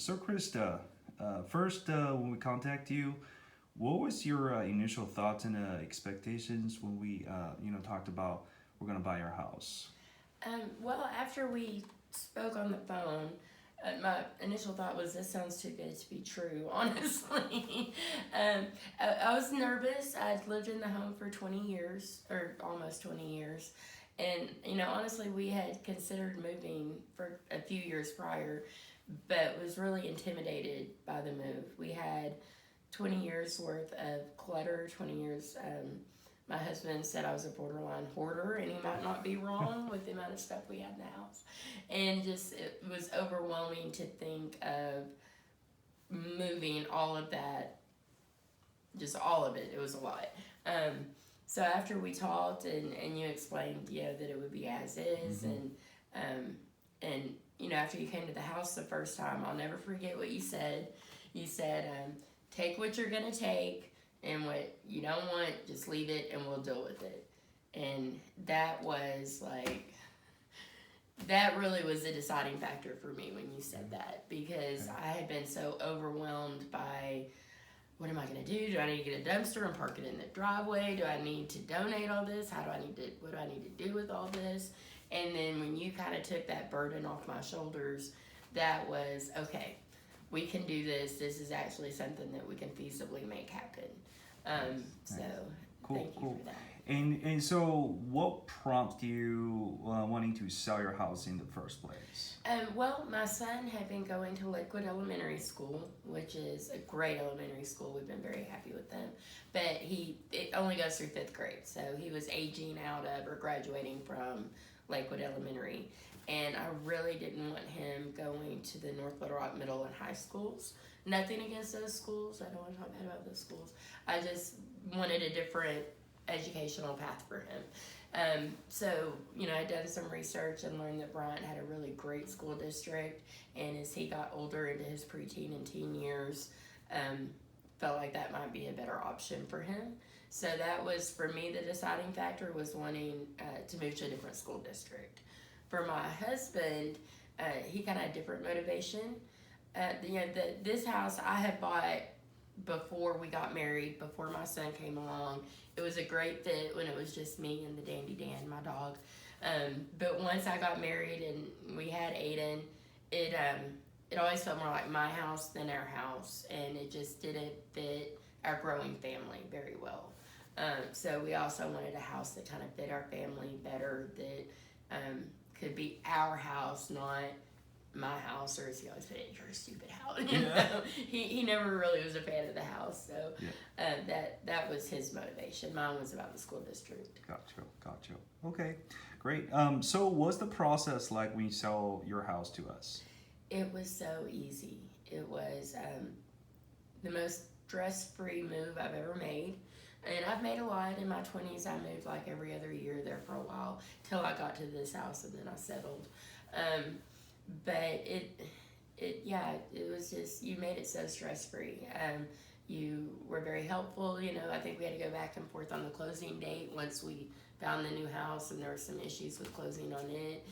So Krista, first when we contact you, what was your initial thoughts and expectations when we talked about we're gonna buy our house? Well, after we spoke on the phone, my initial thought was, this sounds too good to be true, honestly. I was nervous. I'd lived in the home for 20 years, or almost 20 years. And, honestly, we had considered moving for a few years prior, but was really intimidated by the move. We had 20 years worth of clutter, 20 years. My husband said I was a borderline hoarder, and he might not be wrong with the amount of stuff we had in the house. And just, it was overwhelming to think of moving all of that, just all of it. It was a lot. Um, so after we talked and you explained, that it would be as is, Mm-hmm. and after you came to the house the first time, I'll never forget what you said. You said, take what you're gonna take, and what you don't want, just leave it, and we'll deal with it. And that was like, that really was the deciding factor for me when you said that, because Okay. I had been so overwhelmed by, what am I going to do? Do I need to get a dumpster and park it in the driveway? Do I need to donate all this? What do I need to do with all this? And then when you kind of took that burden off my shoulders, that was, okay, we can do this. This is actually something that we can feasibly make happen. So Nice. thank Cool, you cool. for that. And so, what prompted you wanting to sell your house in the first place? Well, my son had been going to Lakewood Elementary School, which is a great elementary school. We've been very happy with them. But it only goes through fifth grade, so he was aging out of or graduating from Lakewood Elementary. And I really didn't want him going to the North Little Rock Middle and High Schools. Nothing against those schools. I don't want to talk bad about those schools. I just wanted a different educational path for him. So, I'd done some research and learned that Bryant had a really great school district. And as he got older into his preteen and teen years, felt like that might be a better option for him. So that was, for me, the deciding factor was wanting to move to a different school district. For my husband, he kind of had different motivation. This house I had bought before we got married, before my son came along. It was a great fit when it was just me and the Dandy Dan, my dog. But once I got married and we had Aiden, it always felt more like my house than our house, and it just didn't fit our growing family very well. So we also wanted a house that kind of fit our family better, that could be our house, not my house, or as he always said, your stupid house. Yeah. He never really was a fan of the house, so Yeah. that was his motivation. Mine was about the school district. Gotcha. Okay, great. So what's the process like when you sell your house to us? It was so easy. It was the most stress-free move I've ever made. And I've made a lot in my 20s. I moved like every other year there for a while till I got to this house, and then I settled. But it was just, you made it so stress-free. You were very helpful. I think we had to go back and forth on the closing date once we found the new house, and there were some issues with closing on it.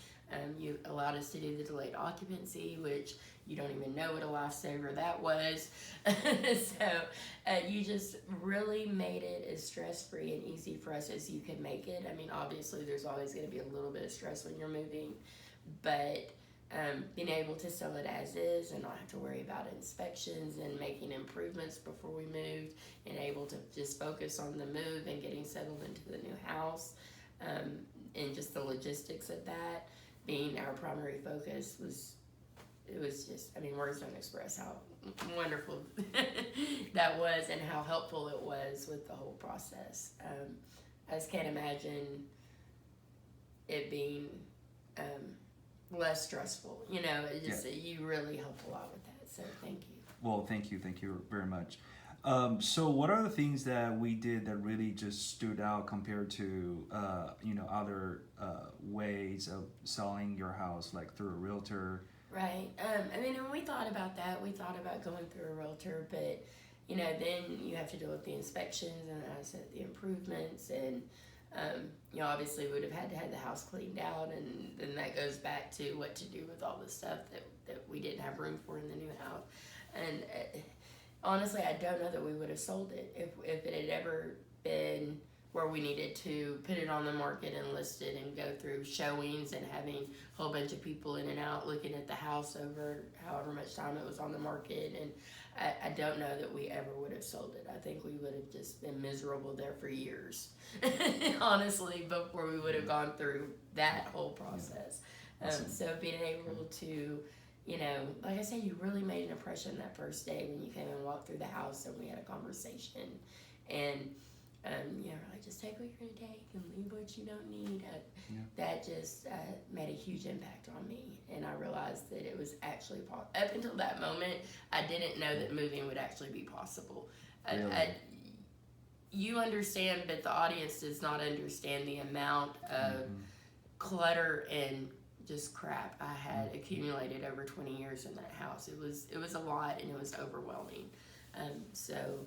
You allowed us to do the delayed occupancy, which you don't even know what a lifesaver that was. So you just really made it as stress-free and easy for us as you could make it. I mean, obviously there's always going to be a little bit of stress when you're moving, but being able to sell it as is and not have to worry about inspections and making improvements before we moved, and able to just focus on the move and getting settled into the new house, and just the logistics of that being our primary focus was just, I mean, words don't express how wonderful that was and how helpful it was with the whole process. I just can't imagine it being less stressful. It just, you really helped a lot with that. So thank you. Well, thank you very much. So what are the things that we did that really just stood out compared to other ways of selling your house, like through a realtor? Right. I mean, when we thought about that, we thought about going through a realtor, but then you have to deal with the inspections and, as I said, the improvements, and You know, obviously we would have had to have the house cleaned out, and then that goes back to what to do with all the stuff that we didn't have room for in the new house. And honestly, I don't know that we would have sold it if it had ever been where we needed to put it on the market and list it and go through showings and having a whole bunch of people in and out looking at the house over however much time it was on the market. And I don't know that we ever would have sold it. I think we would have just been miserable there for years, honestly, before we would have gone through that whole process. So being able to, you know, like I said, you really made an impression that first day when you came and walked through the house and we had a conversation. And you know, like, just take what you're gonna take and leave what you don't need. That just made a huge impact on me, and I realized that it was actually up until that moment, I didn't know that moving would actually be possible. Really? You understand, but the audience does not understand the amount of clutter and just crap I had accumulated over 20 years in that house. It was a lot, and it was overwhelming. So.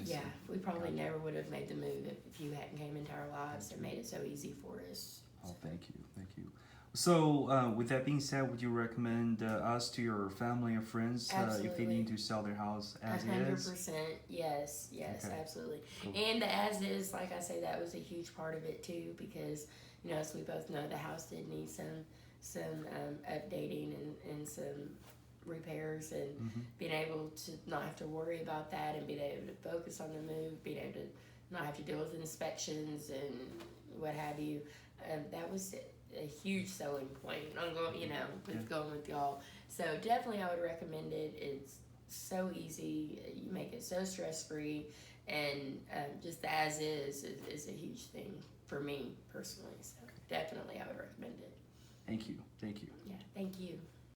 Yeah, we probably never would have made the move if you hadn't came into our lives and made it so easy for us. Oh, thank you. So, with that being said, would you recommend us to your family or friends if they need to sell their house as is? 100%, yes, okay. Absolutely. Cool. And the as is, like I say, that was a huge part of it too, because, you know, as we both know, the house did need some updating and some repairs, and being able to not have to worry about that and being able to focus on the move, being able to not have to deal with inspections and what have you. That was a huge selling point. I'm going, you know, with going with y'all. So definitely I would recommend it. It's so easy. You make it so stress-free, and just the as is a huge thing for me personally. So definitely I would recommend it. Thank you. Yeah, thank you.